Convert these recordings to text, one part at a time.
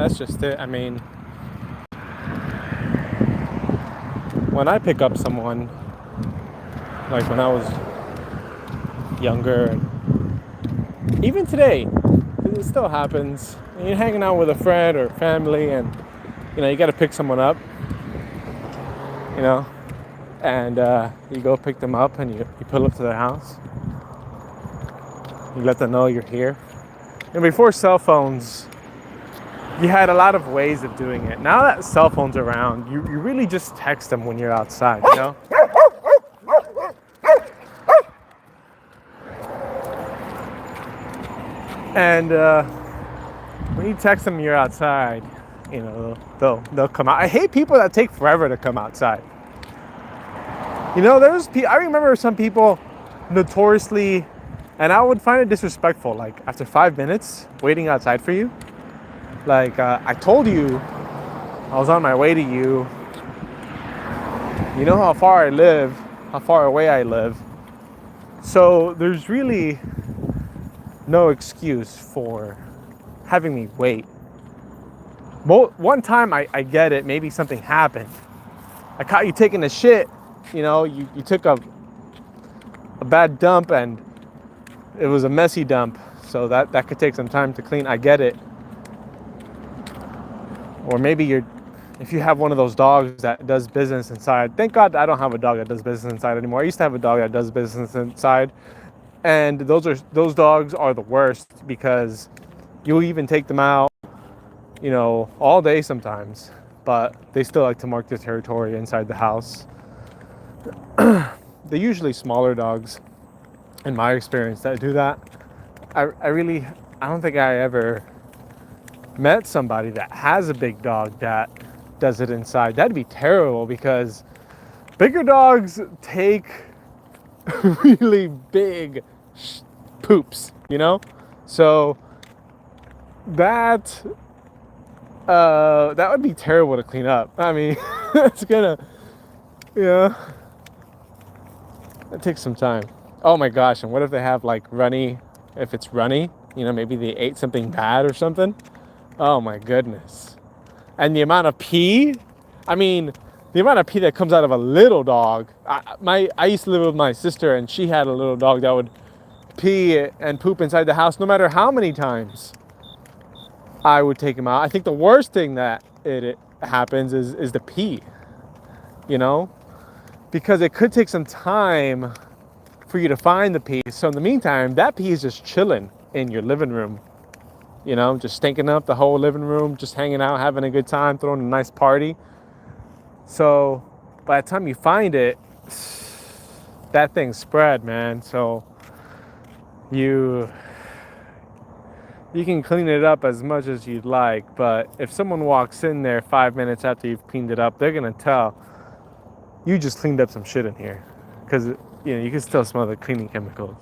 That's just it. I mean, when I pick up someone, like when I was younger, and even today, it still happens. You're hanging out with a friend or family, and you got to pick someone up, you know, and you go pick them up, and you pull up to their house. You let them know you're here. And before cell phones, you had a lot of ways of doing it. Now that cell phones are around, you really just text them when you're outside, you know? And when you text them you're outside, they'll come out. I hate people that take forever to come outside. I remember some people notoriously, and I would find it disrespectful, like after 5 minutes waiting outside for you. Like, I told you I was on my way to you. You know how far I live, how far away I live. So there's really no excuse for having me wait. One time I get it, maybe something happened. I caught you taking a shit, you took a bad dump and it was a messy dump. So that could take some time to clean. I get it. Or maybe if you have one of those dogs that does business inside. Thank God I don't have a dog that does business inside anymore. I used to have a dog that does business inside. And those dogs are the worst because you'll even take them out, all day sometimes, but they still like to mark their territory inside the house. They're usually smaller dogs, in my experience, that do that. I don't think I ever met somebody that has a big dog that does it inside. That'd be terrible because bigger dogs take really big poops, so that would be terrible to clean up. I mean, it's gonna, it takes some time. Oh my gosh, and what if they have like if it's runny, maybe they ate something bad or something. Oh my goodness. And the amount of pee, that comes out of a little dog. I used to live with my sister, and she had a little dog that would pee and poop inside the house no matter how many times I would take him out. I think the worst thing that it happens is the pee, because it could take some time for you to find the pee. So in the meantime, that pee is just chilling in your living room, just stinking up the whole living room, just hanging out, having a good time, throwing a nice party. So by the time you find it, that thing's spread, man. So you can clean it up as much as you'd like, but if someone walks in there 5 minutes after you've cleaned it up, they're gonna tell you just cleaned up some shit in here, because you can still smell the cleaning chemicals.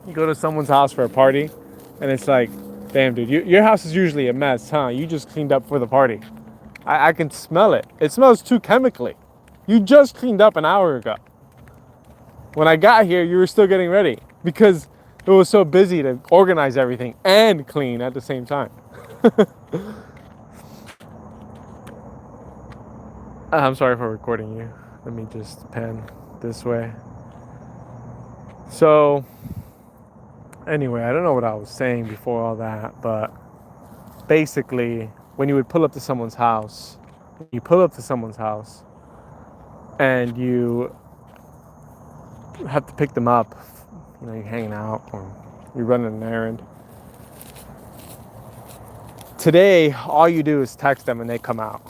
You go to someone's house for a party, and it's like, damn, dude, your house is usually a mess, huh? You just cleaned up for the party. I can smell it. It smells too chemically. You just cleaned up an hour ago. When I got here, you were still getting ready because it was so busy to organize everything and clean at the same time. I'm sorry for recording you. Let me just pan this way. So, anyway, I don't know what I was saying before all that, but basically, when you would pull up to someone's house, and you have to pick them up, you're hanging out or you're running an errand. Today, all you do is text them and they come out.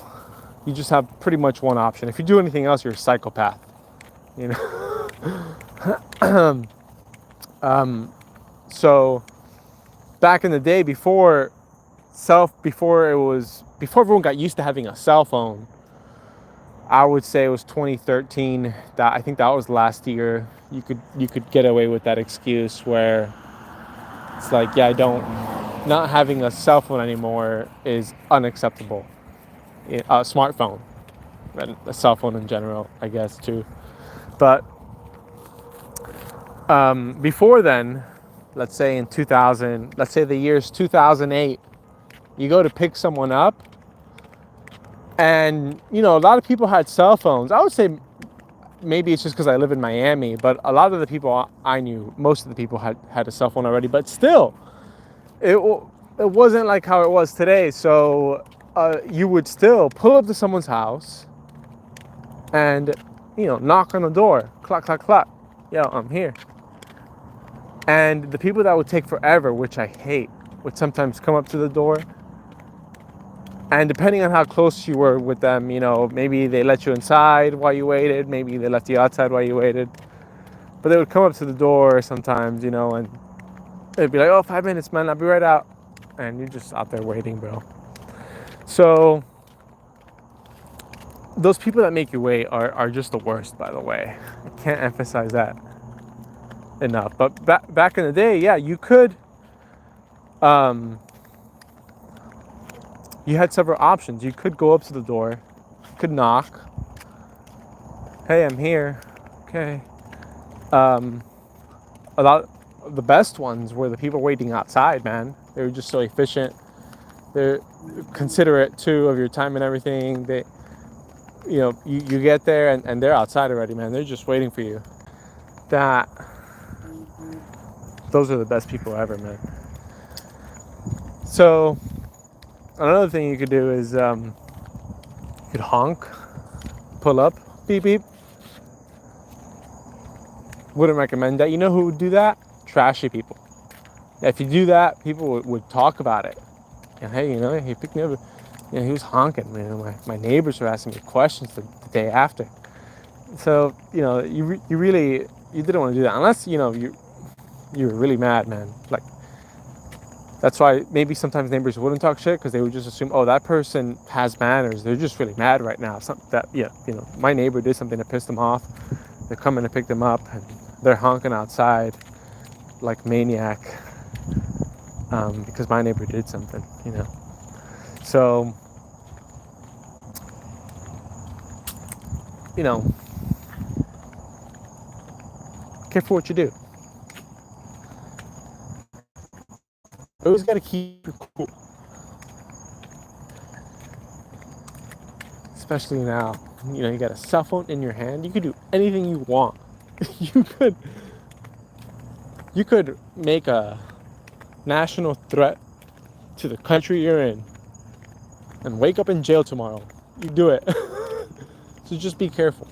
You just have pretty much one option. If you do anything else, you're a psychopath. So back in the day, before everyone got used to having a cell phone, I would say it was 2013. I think that was last year. You could get away with that excuse where it's like, not having a cell phone anymore is unacceptable. A smartphone, and a cell phone in general, I guess too. But before then, let's say in 2000, let's say the year's 2008, you go to pick someone up, and a lot of people had cell phones. I would say maybe it's just because I live in Miami, but a lot of the people I knew, most of the people had a cell phone already. But still, it wasn't like how it was today. So you would still pull up to someone's house and knock on the door, clack clack clack, yo, I'm here. And the people that would take forever, which I hate, would sometimes come up to the door. And depending on how close you were with them, maybe they let you inside while you waited. Maybe they left you outside while you waited. But they would come up to the door sometimes, and they'd be like, oh, 5 minutes, man, I'll be right out. And you're just out there waiting, bro. So those people that make you wait are just the worst, by the way. I can't emphasize that enough. But back in the day, yeah, you could... you had several options. You could go up to the door, could knock. Hey, I'm here. Okay. A lot of the best ones were the people waiting outside, man. They were just so efficient. They're considerate too of your time and everything. They, you get there and they're outside already, man. They're just waiting for you. Those are the best people ever, man. So another thing you could do is you could honk, pull up, beep beep. Wouldn't recommend that. You know who would do that? Trashy people. If you do that, people would talk about it. Hey, he picked me up. He was honking. My neighbors were asking me questions the day after. So you didn't want to do that unless you were really mad, man. Like, that's why maybe sometimes neighbors wouldn't talk shit, because they would just assume, oh, that person has manners. They're just really mad right now. My neighbor did something that pissed them off. They're coming to pick them up, and they're honking outside like maniac because my neighbor did something, So, careful what you do. Always got to keep it cool. Especially now, you got a cell phone in your hand. You could do anything you want. You could make a national threat to the country you're in and wake up in jail tomorrow. You do it. So just be careful.